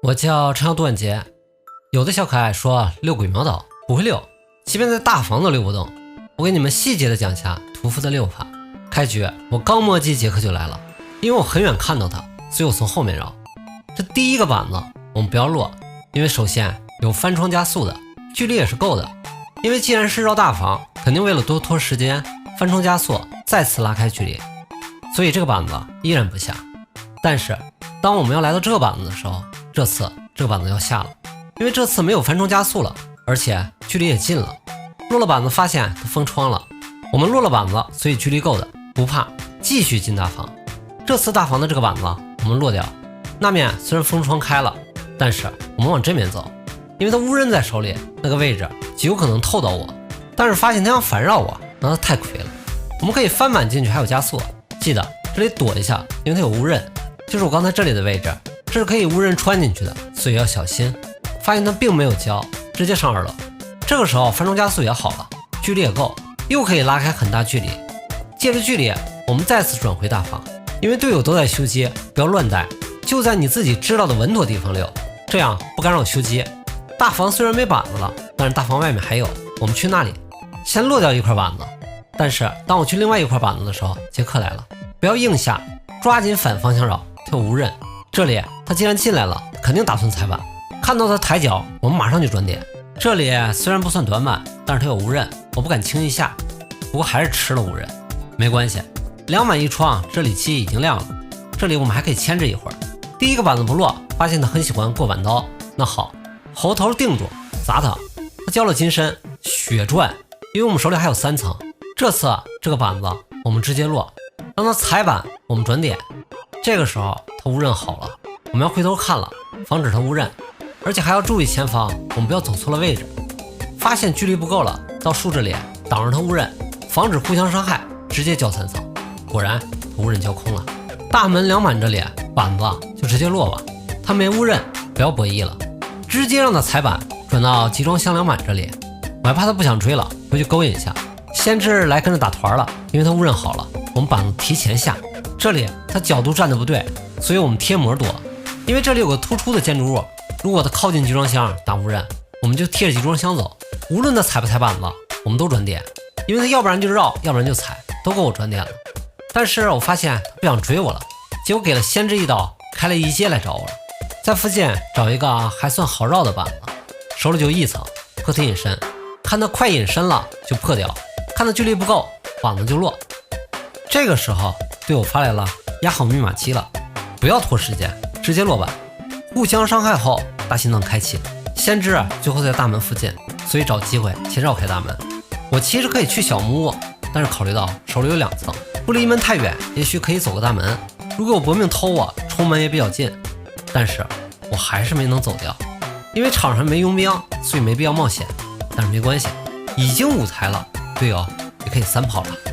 我叫陈小段杰。有的小可爱说遛鬼苗岛不会遛，即便在大房都遛不动。我给你们细节的讲一下屠夫的遛法。开局我刚摸鸡，杰克就来了，因为我很远看到他，所以我从后面绕。这第一个板子我们不要落，因为首先有翻窗加速的，距离也是够的。因为既然是绕大房，肯定为了多拖时间，翻窗加速再次拉开距离，所以这个板子依然不下。但是当我们要来到这个板子的时候，这次这个板子要下了，因为这次没有翻窗加速了，而且距离也近了。落了板子发现它封窗了，我们落了板子，所以距离够的，不怕，继续进大房。这次大房的这个板子我们落掉，那面虽然封窗开了，但是我们往这边走，因为它无人在手里，那个位置极有可能透到我，但是发现它想反绕我，那它太亏了。我们可以翻板进去，还有加速，记得这里躲一下，因为它有无刃，就是我刚才这里的位置，这是可以无人穿进去的，所以要小心。发现它并没有交，直接上2楼。这个时候翻窗加速也好了，距离也够，又可以拉开很大距离。借着距离我们再次转回大房，因为队友都在修机，不要乱带，就在你自己知道的稳妥地方溜，这样不干扰修机。大房虽然没板子了，但是大房外面还有，我们去那里先落掉一块板子。但是当我去另外一块板子的时候，杰克来了，不要硬下，抓紧反方向绕，他有无刃。这里他既然进来了，肯定打算踩板，看到他抬脚，我们马上就转点。这里虽然不算短板，但是他有无刃，我不敢轻易下，不过还是吃了无刃。没关系，2板一窗，这里漆已经亮了，这里我们还可以牵制一会儿。第一个板子不落，发现他很喜欢过板刀，那好，猴头定住砸他，他交了金身血赚，因为我们手里还有3层。这次这个板子我们直接落，让他踩板，我们转点。这个时候他无刃好了，我们要回头看了，防止他无刃，而且还要注意前方，我们不要走错了位置。发现距离不够了，到树这里挡着他无刃，防止互相伤害，直接交3层。果然无刃交空了。大门2板这里板子就直接落吧，他没无刃，不要博弈了，直接让他踩板转到集装箱2板这里。我还怕他不想追了，回去勾引一下。先知来跟着打团了，因为他无刃好了，我们板子提前下。这里他角度站得不对，所以我们贴膜躲，因为这里有个突出的建筑物，如果他靠近集装箱打无刃，我们就贴着集装箱走，无论他踩不踩板子我们都转点，因为他要不然就绕，要不然就踩，都够我转点了。但是我发现他不想追我了，结果给了先知一刀，开了一阶来找我了。在附近找一个还算好绕的板子，手里就1层，破他隐身，看他快隐身了就破掉，看他距离不够板子就落。这个时候队友发来了压好密码机了，不要拖时间，直接落板。互相伤害后大心脏开启，先知最后在大门附近，所以找机会先绕开大门。我其实可以去小木屋，但是考虑到手里有2层，不离门太远，也许可以走个大门，如果我搏命偷我冲门也比较近，但是我还是没能走掉，因为场上没佣兵，所以没必要冒险。但是没关系，已经5台了，队友也可以3跑了。